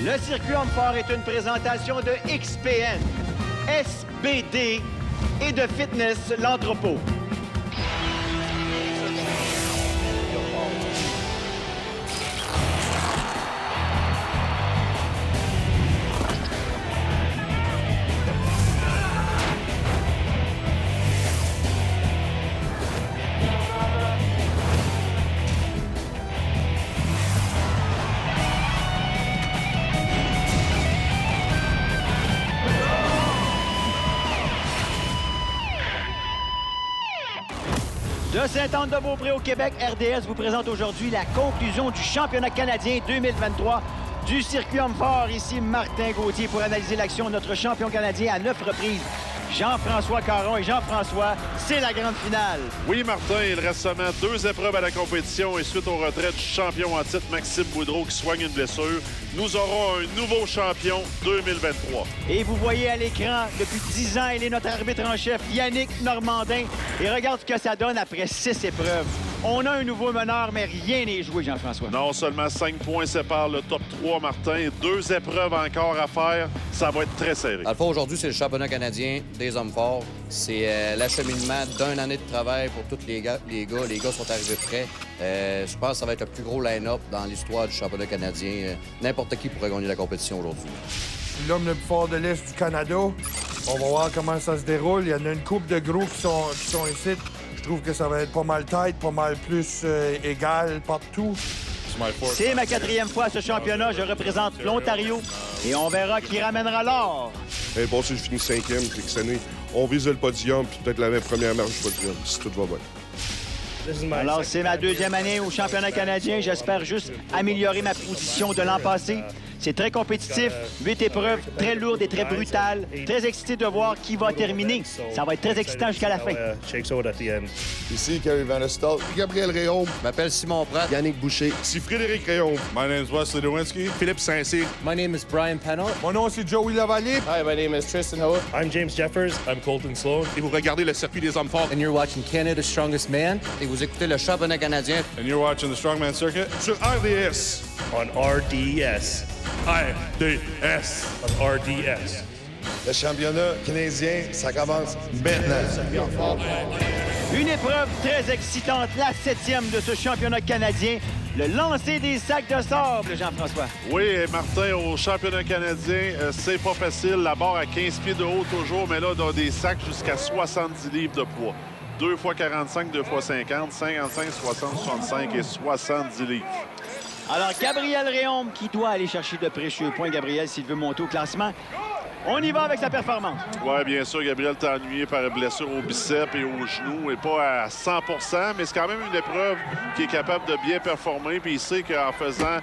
Le circuit Homme-Fort est une présentation de XPN, SBD et de Fitness L'Entrepôt. De Sainte-Anne-de-Beaupré au Québec, RDS vous présente aujourd'hui la conclusion du championnat canadien 2023 du circuit Homme-Fort. Ici Martin Gauthier pour analyser l'action de notre champion canadien à 9 reprises, Jean-François Caron. Et Jean-François, c'est la grande finale. Oui, Martin, il reste seulement 2 épreuves à la compétition et suite au retrait du champion en titre Maxime Boudreau qui soigne une blessure, nous aurons un nouveau champion 2023. Et vous voyez à l'écran, depuis 10 ans, il est notre arbitre en chef, Yannick Normandin. Et regarde ce que ça donne après 6 épreuves. On a un nouveau meneur, mais rien n'est joué, Jean-François. Non, seulement 5 points séparent le top 3, Martin. 2 épreuves encore à faire. Ça va être très serré. Dans le fond, aujourd'hui, c'est le championnat canadien des hommes forts. C'est l'acheminement d'une année de travail pour tous les gars. Les gars sont arrivés prêts. Je pense que ça va être le plus gros line-up dans l'histoire du championnat canadien. N'importe qui pourrait gagner la compétition aujourd'hui. Je suis l'homme le plus fort de l'Est du Canada. On va voir comment ça se déroule. Il y en a une couple de gros qui sont ici. Je trouve que ça va être pas mal tight, pas mal plus égal partout. C'est ma 4e fois à ce championnat. Je représente l'Ontario et on verra qui ramènera l'or. Bon, si je finis 5e, puis que cette année, on vise le podium, puis peut-être la première marche du podium, si tout va bien. Alors, c'est ma 2e année au championnat canadien. J'espère juste améliorer ma position de l'an passé. C'est très compétitif, 8 épreuves, très lourdes et très brutales. Très excité de voir qui va terminer. Ça va être très excitant jusqu'à la fin. Ici, Kerry Van Estelle, Gabriel Réaume. Je m'appelle Simon Pratt. Yannick Boucher. Si Frédéric Réaume. My name is Wesley Lewinsky. Philippe Saint-Cyr. My name is Brian Pennell. Mon nom, c'est Joey Lavallée. Hi, my name is Tristan Howe. I'm James Jeffers. I'm Colton Sloan. Et vous regardez le circuit des hommes forts. And you're watching Canada's Strongest Man. Et vous écoutez le championnat canadien And you're watching the Strongman Circuit Sur RDS. On RDS. RDS. On RDS. Le championnat canadien, ça commence maintenant. Une épreuve très excitante, la 7e de ce championnat canadien. Le lancer des sacs de sable, Jean-François. Oui, Martin, au championnat canadien, c'est pas facile. La barre à 15 pieds de haut toujours, mais là, on a des sacs jusqu'à 70 livres de poids. 2 fois 45, 2 fois 50, 55, 60, 65 et 70 livres. Alors, Gabriel Réaume qui doit aller chercher de précieux points, Gabriel, s'il veut monter au classement. On y va avec sa performance. Oui, bien sûr, Gabriel t'a ennuyé par une blessure au biceps et au genou, et pas à 100 mais c'est quand même une épreuve qui est capable de bien performer. Puis il sait qu'en faisant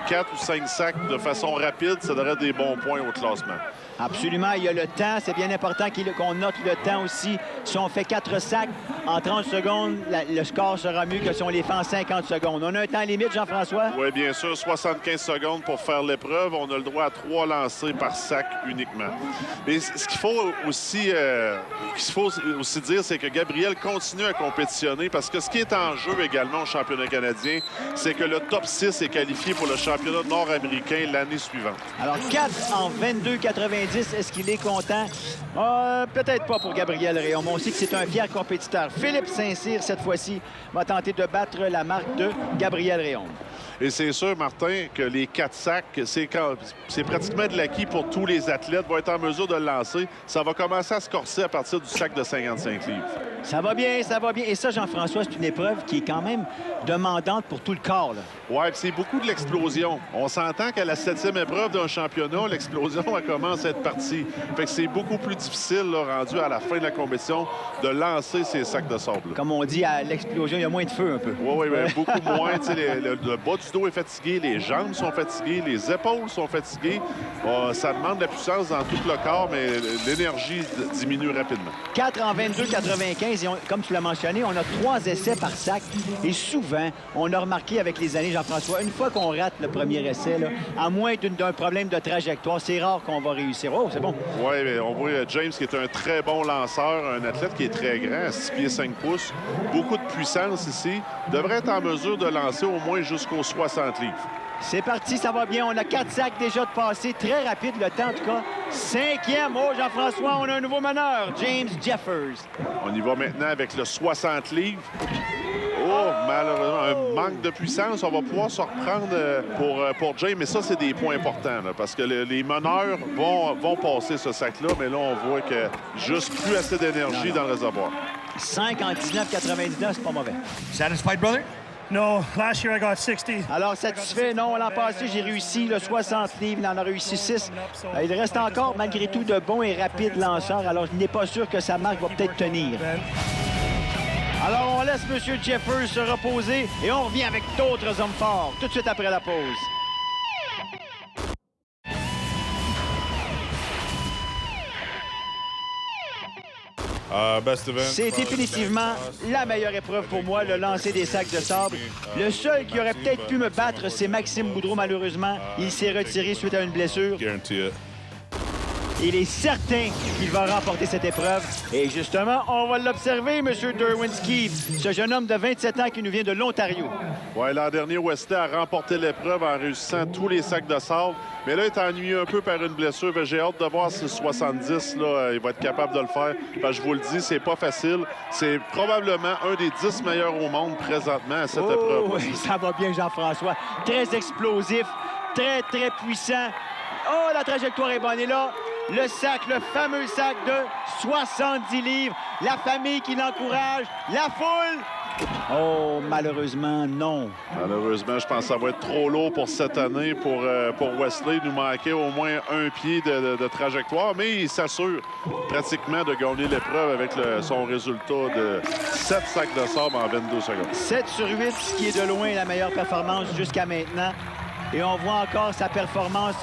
4 ou 5 sacs de façon rapide, ça donnerait des bons points au classement. Absolument, il y a le temps. C'est bien important qu'on note le temps aussi. Si on fait 4 sacs en 30 secondes, le score sera mieux que si on les fait en 50 secondes. On a un temps limite, Jean-François? Oui, bien sûr, 75 secondes pour faire l'épreuve. On a le droit à 3 lancers par sac uniquement. Et ce qu'il faut aussi, dire, c'est que Gabriel continue à compétitionner parce que ce qui est en jeu également au championnat canadien, c'est que le top 6 est qualifié pour le championnat nord-américain l'année suivante. Alors, 4 en 22,90. Est-ce qu'il est content? Peut-être pas pour Gabriel Réaume. On sait que c'est un fier compétiteur. Philippe Saint-Cyr, cette fois-ci, va tenter de battre la marque de Gabriel Réaume. Et c'est sûr, Martin, que les 4 sacs, c'est pratiquement de l'acquis pour tous les athlètes, vont être en mesure de le lancer. Ça va commencer à se corser à partir du sac de 55 livres. Ça va bien, ça va bien. Et ça, Jean-François, c'est une épreuve qui est quand même demandante pour tout le corps, là. Oui, c'est beaucoup de l'explosion. On s'entend qu'à la 7e épreuve d'un championnat, l'explosion, elle commence à être partie. Fait que c'est beaucoup plus difficile, là, rendu à la fin de la compétition, de lancer ces sacs de sable. Comme on dit, à l'explosion, il y a moins de feu un peu. Oui, mais beaucoup moins. Le bas du dos est fatigué, les jambes sont fatiguées, les épaules sont fatiguées. Ça demande de la puissance dans tout le corps, mais l'énergie diminue rapidement. 4 en 22,95. Et comme tu l'as mentionné, on a 3 essais par sac. Et souvent, on a remarqué avec les années, Jean-François, une fois qu'on rate le premier essai, là, à moins d'un problème de trajectoire, c'est rare qu'on va réussir. Oh, c'est bon. Oui, mais on voit James qui est un très bon lanceur, un athlète qui est très grand, 6 pieds 5 pouces. Beaucoup de puissance ici. Devrait être en mesure de lancer au moins jusqu'aux 60 livres. C'est parti, ça va bien. On a 4 sacs déjà de passé. Très rapide le temps, en tout cas. 5e. Oh, Jean-François, on a un nouveau meneur. James Jeffers. On y va maintenant avec le 60 livres. Oh, malheureusement, un manque de puissance. On va pouvoir se reprendre pour James, mais ça, c'est des points importants, là, parce que les meneurs vont passer ce sac-là, mais là, on voit que juste plus assez d'énergie dans le réservoir. 5 en 19,99, c'est pas mauvais. Satisfied, brother? No, last year I got 60. Alors, satisfait? Non, l'an passé, j'ai réussi le 60 livres. Il en a réussi 6. Il reste encore, malgré tout, de bons et rapides lanceurs. Alors, je n'ai pas sûr que sa marque va peut-être tenir. Alors, on laisse M. Jeffers se reposer et on revient avec d'autres hommes forts tout de suite après la pause. Best event. C'est définitivement la meilleure épreuve pour moi, le lancer des sacs de sable. Le seul qui aurait peut-être pu me battre, c'est Maxime Boudreau, malheureusement. Il s'est retiré suite à une blessure. Guarantee it. Il est certain qu'il va remporter cette épreuve. Et justement, on va l'observer, M. Derwinski, ce jeune homme de 27 ans qui nous vient de l'Ontario. Ouais, l'an dernier, Wesley a remporté l'épreuve en réussissant tous les sacs de sable. Mais là, il est ennuyé un peu par une blessure. J'ai hâte de voir si 70, là, il va être capable de le faire. Parce que je vous le dis, c'est pas facile. C'est probablement un des 10 meilleurs au monde présentement à cette épreuve. Oui, ça va bien, Jean-François. Très explosif, très, très puissant. Oh, la trajectoire est bonne. Et là, le sac, le fameux sac de 70 livres. La famille qui l'encourage. La foule. Oh, malheureusement, non. Malheureusement, je pense que ça va être trop lourd pour cette année pour Wesley. Il nous manquait au moins un pied de trajectoire, mais il s'assure pratiquement de gagner l'épreuve avec son résultat de 7 sacs de sable en 22 secondes. 7 sur 8, ce qui est de loin la meilleure performance jusqu'à maintenant. Et on voit encore sa performance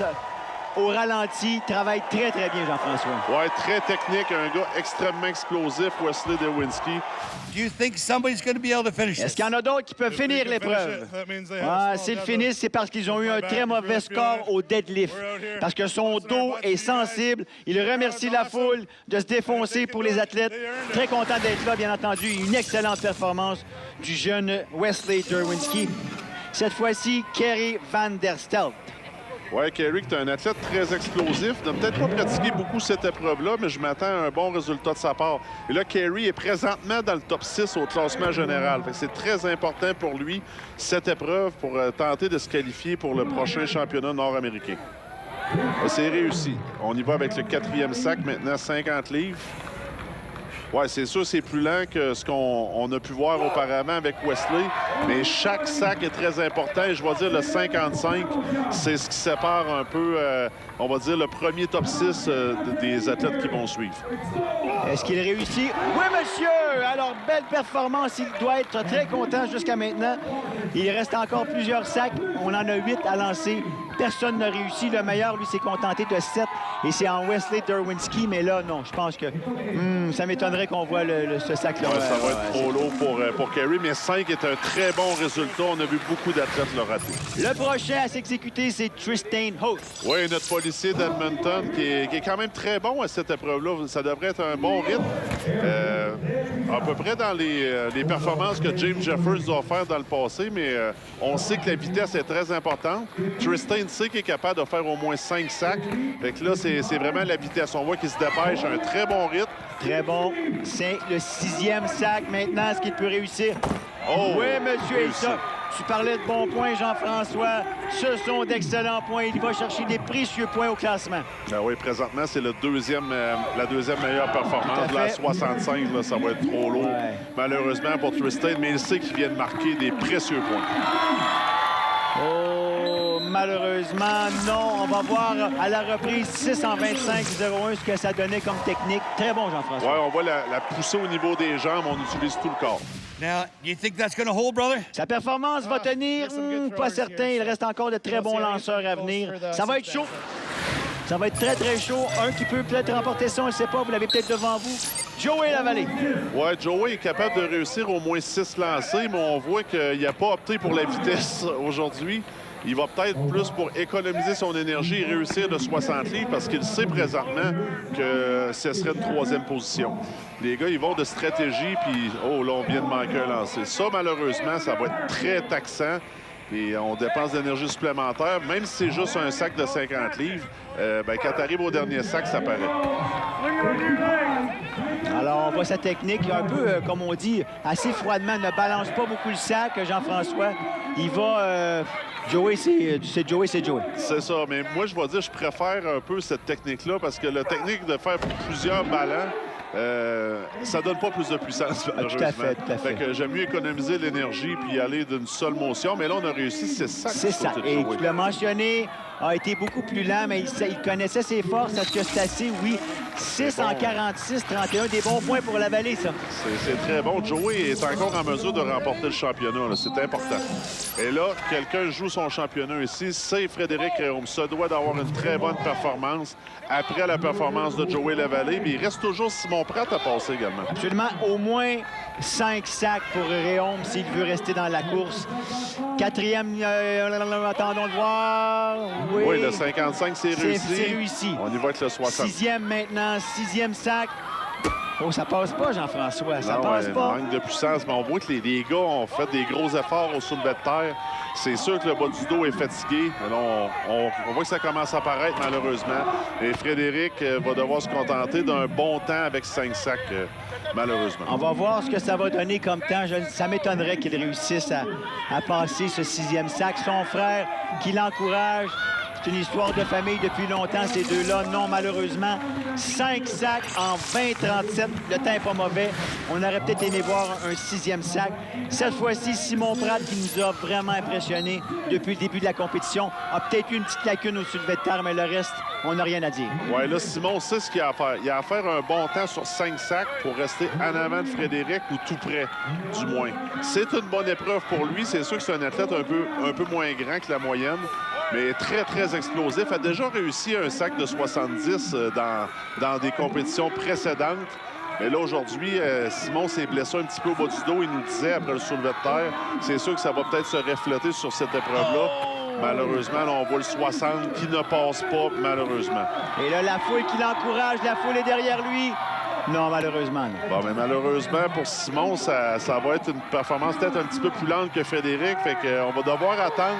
au ralenti. Il travaille très, très bien, Jean-François. Ouais, très technique. Un gars extrêmement explosif, Wesley Derwinski. Do you think somebody's going to be able to finish Est-ce qu'il y en a d'autres qui peuvent finir l'épreuve? S'ils finissent, c'est parce qu'ils ont eu un très mauvais score au deadlift. Parce que son dos est sensible. Il remercie la foule de se défoncer pour les athlètes. Très content d'être là, bien entendu. Une excellente performance du jeune Wesley Derwinski. Cette fois-ci, Kerry Van der Stelt. Oui, Kerry, qui est un athlète très explosif. Il n'a peut-être pas pratiqué beaucoup cette épreuve-là, mais je m'attends à un bon résultat de sa part. Et là, Kerry est présentement dans le top 6 au classement général. C'est très important pour lui, cette épreuve, pour tenter de se qualifier pour le prochain championnat nord-américain. C'est réussi. On y va avec le 4e sac, maintenant 50 livres. Oui, c'est sûr, c'est plus lent que ce qu'on a pu voir auparavant avec Wesley, mais chaque sac est très important. Et je vais dire le 55, c'est ce qui sépare un peu, on va dire, le premier top 6 des athlètes qui vont suivre. Est-ce qu'il réussit? Oui, monsieur! Alors, belle performance. Il doit être très content jusqu'à maintenant. Il reste encore plusieurs sacs. On en a 8 à lancer. Personne n'a réussi. Le meilleur, lui, s'est contenté de 7. Et c'est en Wesley Derwinski. Mais là, non, je pense que ça m'étonnerait qu'on voit ce sac-là. Ouais, ça va être trop lourd pour Kerry, mais 5 est un très bon résultat. On a vu beaucoup d'athlètes le rater. Le prochain à s'exécuter, c'est Tristan Hoth. Oui, notre policier d'Edmonton qui est quand même très bon à cette épreuve-là. Ça devrait être un bon rythme. À peu près dans les performances que James Jeffers doit faire dans le passé, mais on sait que la vitesse est très importante. Tristan sait qu'il est capable de faire au moins 5 sacs. Fait que là, c'est vraiment la vitesse. On voit qu'il se dépêche, un très bon rythme. Très bon. C'est le 6e sac maintenant. Est-ce qu'il peut réussir? Oh, oui, monsieur Elsa. Tu parlais de bons points, Jean-François. Ce sont d'excellents points. Il va chercher des précieux points au classement. Ben oui, présentement, c'est la deuxième meilleure performance. La 65, là, ça va être trop lourd, malheureusement, pour Tristan. Mais il sait qu'il vient de marquer des précieux points. Oh, malheureusement, non. On va voir à la reprise 6 en 25-01 ce que ça donnait comme technique. Très bon, Jean-François. Oui, on voit la poussée au niveau des jambes. On utilise tout le corps. Now, you think that's going to hold, brother? Sa performance va tenir? Pas certain. Il reste encore de très bons lanceurs à venir. Ça va être chaud. Ça va être très, très chaud. Un qui peut peut-être remporter ça, on ne sait pas. Vous l'avez peut-être devant vous. Joey Lavallée. Oui, Joey est capable de réussir au moins 6 lancers, mais on voit qu'il n'a pas opté pour la vitesse aujourd'hui. Il va peut-être plus pour économiser son énergie et réussir de 60 livres parce qu'il sait présentement que ce serait une 3e position. Les gars, ils vont de stratégie, puis oh là, on vient de manquer un lancer. Ça, malheureusement, ça va être très taxant. Puis on dépense d'énergie supplémentaire. Même si c'est juste un sac de 50 livres, quand tu arrives au dernier sac, ça paraît. Alors, on voit sa technique, un peu, comme on dit, assez froidement. Ne balance pas beaucoup le sac, Jean-François. Il va... Joey, c'est Joey. C'est ça, mais moi, je vais dire, je préfère un peu cette technique-là parce que la technique de faire plusieurs ballons, ça donne pas plus de puissance, malheureusement. Tout à fait. Fait que j'aime mieux économiser l'énergie puis y aller d'une seule motion. Mais là, on a réussi, c'est ça. C'est ça. Et tu l'as mentionné, a été beaucoup plus lent, mais il connaissait ses forces. Est-ce que c'est assez? Oui. 6 en 46, 31. Des bons points pour la Vallée, ça. C'est très bon. Joey est encore en mesure de remporter le championnat. C'est important. Et là, quelqu'un joue son championnat ici. C'est Frédéric Réaume. Ça doit d'avoir une très bonne performance après la performance de Joey Lavallée. Mais il reste toujours Simon Pratt à passer également. Absolument. Au moins 5 sacs pour Réaume s'il veut rester dans la course. Quatrième, attendons de voir. Oui, le 55, c'est réussi. C'est réussi. On y va avec le 60. Sixième maintenant, 6e sac. Oh, ça passe pas, Jean-François. Ça passe pas. Manque de puissance, mais on voit que les gars ont fait des gros efforts au soulevé de terre. C'est sûr que le bas du dos est fatigué. Mais là, on voit que ça commence à apparaître, malheureusement. Et Frédéric va devoir se contenter d'un bon temps avec 5 sacs, malheureusement. On va voir ce que ça va donner comme temps. Ça m'étonnerait qu'il réussisse à passer ce 6e sac. Son frère qui l'encourage. C'est une histoire de famille depuis longtemps, ces deux-là. Non, malheureusement, 5 sacs en 20-37. Le temps n'est pas mauvais. On aurait peut-être aimé voir un 6e sac. Cette fois-ci, Simon Pratt, qui nous a vraiment impressionnés depuis le début de la compétition, a peut-être eu une petite lacune au soulevé de terre, mais le reste, on n'a rien à dire. Oui, là, Simon sait ce qu'il a à faire. Il a à faire un bon temps sur 5 sacs pour rester en avant de Frédéric ou tout près, du moins. C'est une bonne épreuve pour lui. C'est sûr que c'est un athlète un peu moins grand que la moyenne, mais très, très explosif. A déjà réussi un sac de 70 dans des compétitions précédentes. Mais là, aujourd'hui, Simon s'est blessé un petit peu au bas du dos. Il nous disait, après le soulevé de terre, c'est sûr que ça va peut-être se refléter sur cette épreuve-là. Malheureusement, là, on voit le 60 qui ne passe pas, malheureusement. Et là, la foule qui l'encourage, la foule est derrière lui. Non, malheureusement, non. Bon, mais malheureusement, pour Simon, ça va être une performance peut-être un petit peu plus lente que Frédéric. Fait qu'on va devoir attendre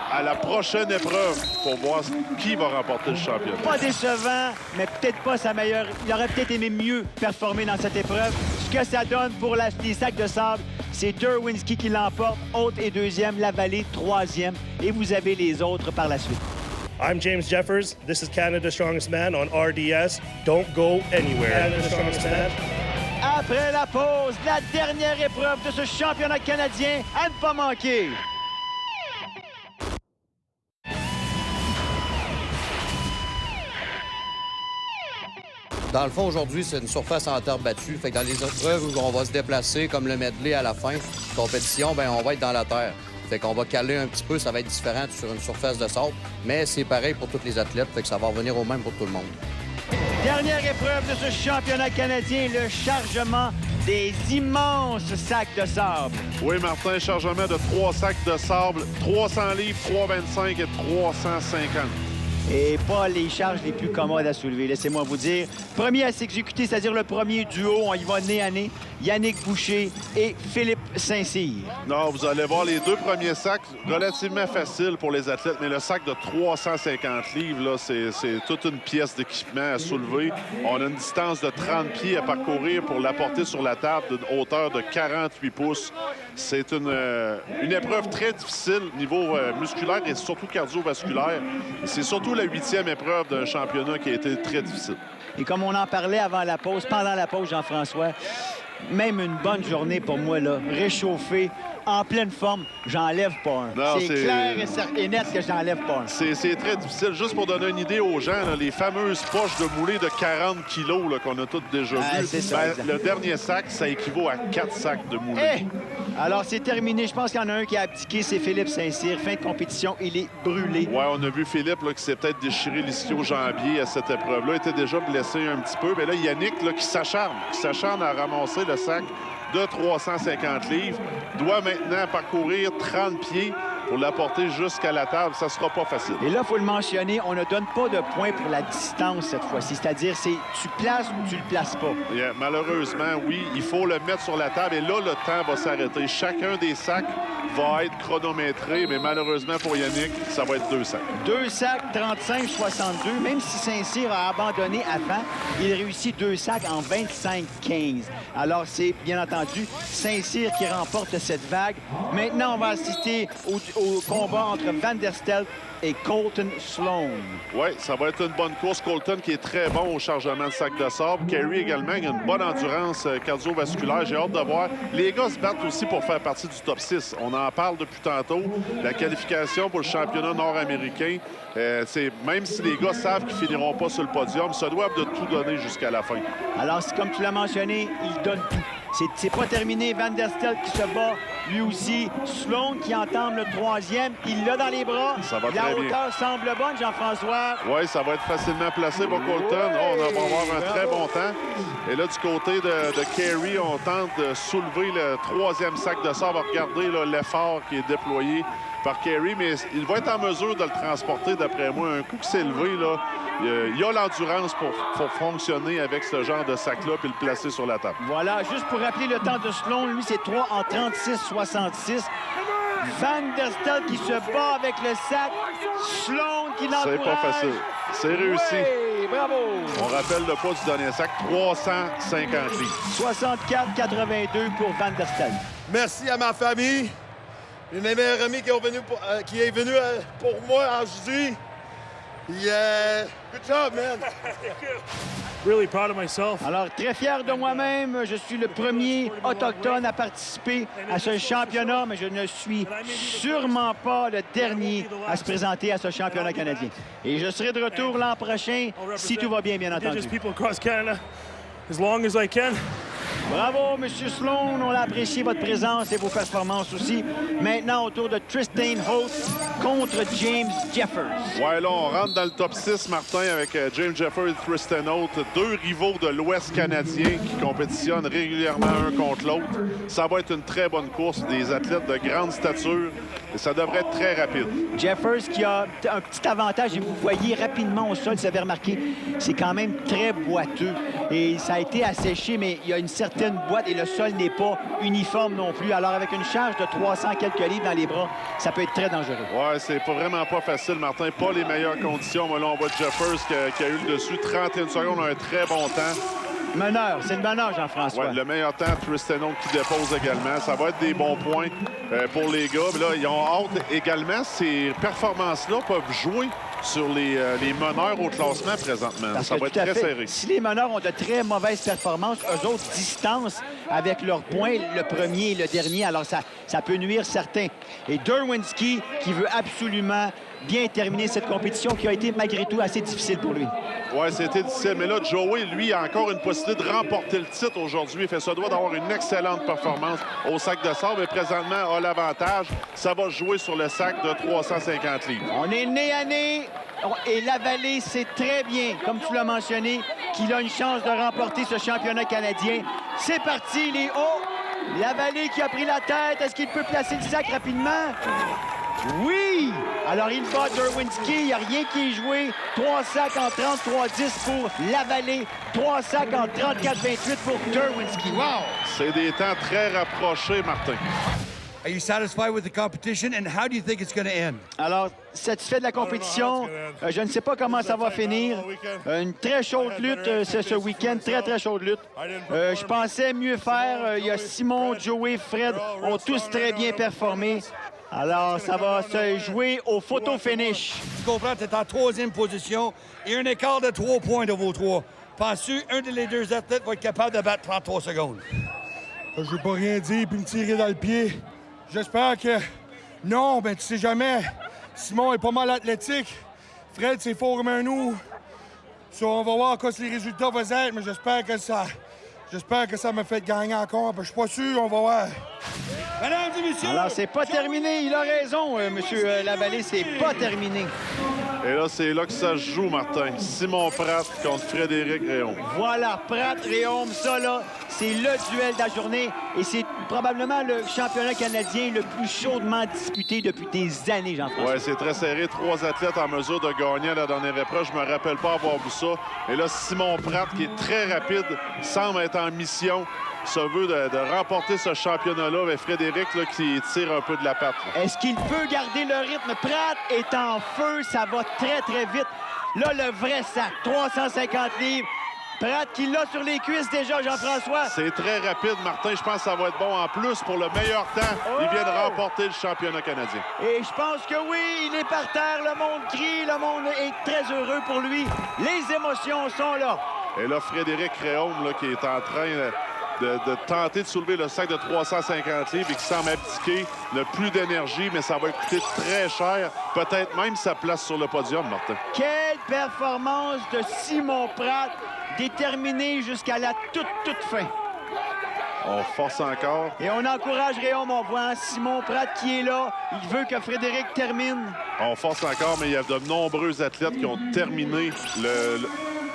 à la prochaine épreuve pour voir qui va remporter le championnat. Pas décevant, mais peut-être pas sa meilleure. Il aurait peut-être aimé mieux performer dans cette épreuve. Ce que ça donne pour les sacs de sable, c'est Derwinski qui l'emporte. Haute est 2e, La Vallée 3e. Et vous avez les autres par la suite. I'm James Jeffers. This is Canada's Strongest Man on RDS. Don't go anywhere. Canada's Strongest Man. Après la pause, la dernière épreuve de ce championnat canadien à ne pas manquer. Dans le fond, aujourd'hui, c'est une surface en terre battue. Fait que dans les épreuves où on va se déplacer, comme le medley à la fin de compétition, bien, on va être dans la terre. Fait qu'on va caler un petit peu, ça va être différent sur une surface de sable. Mais c'est pareil pour tous les athlètes, fait que ça va revenir au même pour tout le monde. Dernière épreuve de ce championnat canadien, le chargement des immenses sacs de sable. Oui, Martin, chargement de 3 sacs de sable, 300 livres, 325 et 350. Et pas les charges les plus commodes à soulever, laissez-moi vous dire. Premier à s'exécuter, c'est-à-dire le premier duo, on y va nez à nez, Yannick Boucher et Philippe Saint-Cyr. Non, vous allez voir les deux premiers sacs, relativement faciles pour les athlètes, mais le sac de 350 livres, là, c'est toute une pièce d'équipement à soulever. On a une distance de 30 pieds à parcourir pour l'apporter sur la table d'une hauteur de 48 pouces. C'est une épreuve très difficile niveau musculaire et surtout cardiovasculaire. C'est surtout la 8e épreuve d'un championnat qui a été très difficile. Et comme on en parlait avant la pause, pendant la pause, Jean-François, même une bonne journée pour moi, là, réchauffé, en pleine forme, j'enlève pas un. C'est clair et net que j'enlève pas un. C'est très difficile. Juste pour donner une idée aux gens, là, les fameuses poches de moulée de 40 kilos là, qu'on a toutes déjà vues, le dernier sac, ça équivaut à 4 sacs de moulée. Hey! Alors, c'est terminé. Je pense qu'il y en a un qui a abdiqué, c'est Philippe Saint-Cyr. Fin de compétition, il est brûlé. Oui, on a vu Philippe là, qui s'est peut-être déchiré l'ischio-jambier à cette épreuve-là. Il était déjà blessé un petit peu. Mais là, Yannick là, qui s'acharne à ramasser le sac de 350 livres, doit maintenant parcourir 30 pieds pour l'apporter jusqu'à la table, ça sera pas facile. Et là, il faut le mentionner, on ne donne pas de points pour la distance cette fois-ci. C'est-à-dire, c'est tu places ou tu le places pas. Yeah, malheureusement, oui, il faut le mettre sur la table et là, le temps va s'arrêter. Chacun des sacs va être chronométré, mais malheureusement pour Yannick, ça va être 2 sacs. 2 sacs, 35-62. Même si Saint-Cyr a abandonné avant, il réussit 2 sacs en 25-15. Alors, c'est bien entendu Saint-Cyr qui remporte cette vague. Maintenant, on va assister au combat entre Van der Stelp et Colton Sloan. Oui, ça va être une bonne course. Colton qui est très bon au chargement de sac de sable. Kerry également, il a une bonne endurance cardiovasculaire. J'ai hâte de voir. Les gars se battent aussi pour faire partie du top 6. On en parle depuis tantôt. La qualification pour le championnat nord-américain, même si les gars savent qu'ils finiront pas sur le podium, se doivent de tout donner jusqu'à la fin. Alors, comme tu l'as mentionné, il donne tout. C'est pas terminé. Van der Stelp qui se bat, lui aussi. Sloan qui entame le 3e. Il l'a dans les bras. Ça va la très hauteur bien. semble bonne, Jean-François. Oui, ça va être facilement placé pour Colton. On va avoir un très bon temps. Et là, du côté de Kerry, on tente de soulever le 3e sac de sable. Regardez l'effort qui est déployé par Kerry, mais il va être en mesure de le transporter, d'après moi. Un coup qui s'est levé, là, il y a l'endurance pour fonctionner avec ce genre de sac-là puis le placer sur la table. Voilà, juste pour rappeler le temps de Sloan, lui, c'est 3 en 36-66. Van der Stelp qui se bat avec le sac. Sloan qui l'encourage. C'est pas facile. C'est réussi. Oui, bravo. On rappelle le poids du dernier sac, 350 livres. 64-82 pour Van der Stelp. Merci à ma famille, mes meilleurs amis qui est venu pour moi aujourd'hui. Yeah, good job, man. Really proud of myself. Alors, très fier de moi-même. Je suis le premier autochtone à participer à ce championnat, mais je ne suis sûrement pas le dernier à se présenter à ce championnat canadien. Et je serai de retour l'an prochain, si tout va bien entendu. Indigenous people across Canada as long as I can. Bravo, M. Sloan. On a apprécié votre présence et vos performances aussi. Maintenant, au tour de Tristan Holt contre James Jeffers. Ouais, là, on rentre dans le top 6, Martin, avec James Jeffers et Tristan Holt, 2 rivaux de l'Ouest canadien qui compétitionnent régulièrement un contre l'autre. Ça va être une très bonne course, des athlètes de grande stature, et ça devrait être très rapide. Jeffers qui a un petit avantage, et vous voyez rapidement au sol, vous avez remarqué, c'est quand même très boiteux. Et ça a été asséché, mais il y a une certaine boîte et le sol n'est pas uniforme non plus. Alors, avec une charge de 300 quelques livres dans les bras, ça peut être très dangereux. Ouais, c'est vraiment pas facile, Martin. Pas les meilleures conditions. Mais là, on voit Jeffers qui a eu le dessus. 31 secondes, un très bon temps. Meneur, c'est le meneur, Jean-François. Ouais, le meilleur temps, Tristan Holt qui dépose également. Ça va être des bons points pour les gars. Mais là, ils ont hâte également. Ces performances-là peuvent jouer sur les meneurs au classement présentement. Parce ça que va être tout à très fait, serré. si les meneurs ont de très mauvaises performances, eux autres distancent avec leurs points le premier et le dernier. Alors, ça peut nuire certains. Et Derwinski qui veut absolument bien terminer cette compétition qui a été malgré tout assez difficile pour lui. Oui, c'était difficile. Mais là, Joey, lui, a encore une possibilité de remporter le titre aujourd'hui. Il fait ça doit d'avoir une excellente performance au sac de sable. Et présentement, a l'avantage. Ça va jouer sur le sac de 350 livres. On est nez à nez. Et Lavallée sait très bien, comme tu l'as mentionné, qu'il a une chance de remporter ce championnat canadien. C'est parti, les hauts. Lavallée qui a pris la tête. Est-ce qu'il peut placer le sac rapidement? Oui! Alors, il bat Derwinski. Il n'y a rien qui est joué. 3 sacs en 33-10 pour Lavallée. 3 sacs en 34-28 pour Derwinski. Wow! C'est des temps très rapprochés, Martin. Are you satisfied with the competition, and how do you think it's going to end? Alors, satisfait de la compétition. Je ne sais pas comment ça va finir. Une très chaude lutte ce week-end. Très, très chaude lutte. Je pensais mieux faire. Il y a Simon, Joey, Fred ont tous très bien performé. Alors, ça va se jouer au photo finish. Tu comprends, tu es en 3e position et un écart de 3 points de vos 3. Penses-tu un des deux athlètes va être capable de battre 33 secondes? Je veux pas rien dire puis me tirer dans le pied. J'espère que... Non, ben tu sais jamais. Simon est pas mal athlétique. Fred, c'est fort comme un nous. On va voir quoi les résultats vont être, mais j'espère que ça me fait gagner encore. Je suis pas sûr, on va voir. Mesdames et messieurs... Alors, c'est pas terminé. Il a raison, monsieur Lavallée. C'est pas terminé. Et là, c'est là que ça se joue, Martin. Simon Pratt contre Frédéric Réaume. Voilà, Pratt, Réaume, ça, là, c'est le duel de la journée et c'est probablement le championnat canadien le plus chaudement disputé depuis des années, Jean-François. Oui, c'est très serré. 3 athlètes en mesure de gagner à la dernière épreuve. Je me rappelle pas avoir vu ça. Et là, Simon Pratt, qui est très rapide, semble être en mission, se veut de remporter ce championnat-là avec Frédéric là, qui tire un peu de la patte. Est-ce qu'il peut garder le rythme? Pratt est en feu, ça va très, très vite. Là, le vrai sac, 350 livres. Pratt qui l'a sur les cuisses déjà, Jean-François. C'est très rapide, Martin. Je pense que ça va être bon en plus pour le meilleur temps. Il vient de remporter le championnat canadien. Et je pense que oui, il est par terre. Le monde crie, le monde est très heureux pour lui. Les émotions sont là. Et là, Frédéric Réaume, là, qui est en train de tenter de soulever le sac de 350 livres et qui semble abdiquer, n'a plus d'énergie, mais ça va coûter très cher. Peut-être même sa place sur le podium, Martin. Quelle performance de Simon Pratt, déterminé jusqu'à la toute fin. On force encore. Et on encourage Réaume, on voit Simon Pratt qui est là. Il veut que Frédéric termine. On force encore, mais il y a de nombreux athlètes qui ont terminé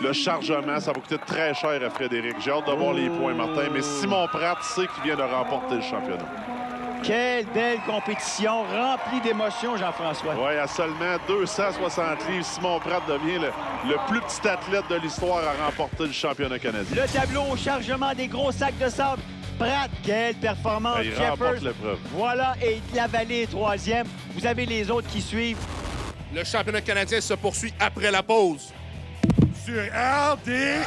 le chargement. Ça va coûter très cher à Frédéric. J'ai hâte de voir les points, Martin. Mais Simon Pratt sait qu'il vient de remporter le championnat. Quelle belle compétition, remplie d'émotions, Jean-François. Oui, à seulement 260 livres, Simon Pratt devient le plus petit athlète de l'histoire à remporter le championnat canadien. Le tableau au chargement des gros sacs de sable. Pratt, quelle performance. Il remporte l'épreuve. Voilà, et la vallée est troisième. Vous avez les autres qui suivent. Le championnat canadien se poursuit après la pause. Sur RDS.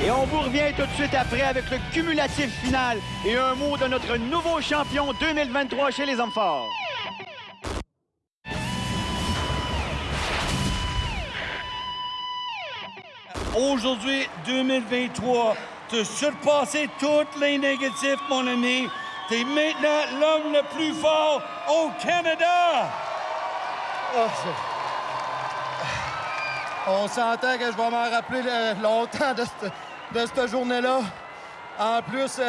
Et on vous revient tout de suite après avec le cumulatif final et un mot de notre nouveau champion 2023 chez les hommes forts. Aujourd'hui, 2023, tu as surpassé tous les négatifs, mon ami. Tu es maintenant l'homme le plus fort au Canada. On s'entend que je vais m'en rappeler longtemps de cette journée-là. En plus,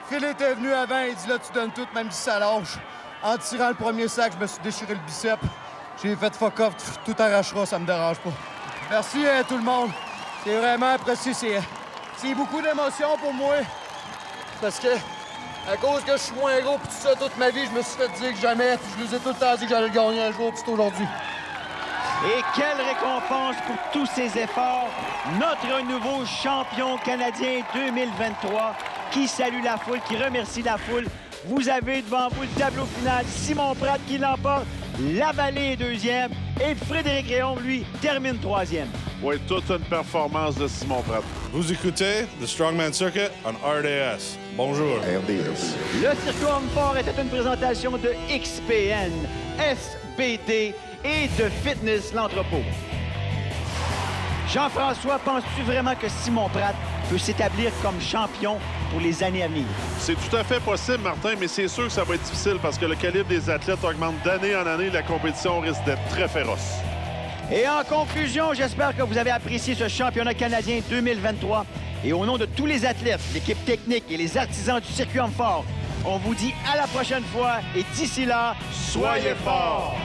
Phil était venu avant, il dit là, tu donnes tout, même si ça lâche. En tirant le premier sac, je me suis déchiré le bicep. J'ai fait fuck off, tout arrachera, ça me dérange pas. Merci à tout le monde. C'est vraiment apprécié. C'est beaucoup d'émotions pour moi. Parce que, à cause que je suis moins gros, puis tout ça, toute ma vie, je me suis fait dire que jamais. Puis je vous ai tout le temps dit que j'allais le gagner un jour, puis c'est aujourd'hui. Et quelle récompense pour tous ces efforts. Notre nouveau champion canadien 2023 qui salue la foule, qui remercie la foule. Vous avez devant vous le tableau final. Simon Pratt qui l'emporte. Lavallée est deuxième. Et Frédéric Réaume, lui, termine troisième. Oui, toute une performance de Simon Pratt. Vous écoutez The Strongman Circuit on RDS. Bonjour. RDS. Le circuit homme fort était une présentation de XPN, SBD et de Fitness l'entrepôt. Jean-François, penses-tu vraiment que Simon Pratt peut s'établir comme champion pour les années à venir? C'est tout à fait possible, Martin, mais c'est sûr que ça va être difficile parce que le calibre des athlètes augmente d'année en année. La compétition risque d'être très féroce. Et en conclusion, j'espère que vous avez apprécié ce championnat canadien 2023. Et au nom de tous les athlètes, l'équipe technique et les artisans du circuit homme fort, on vous dit à la prochaine fois et d'ici là, soyez forts!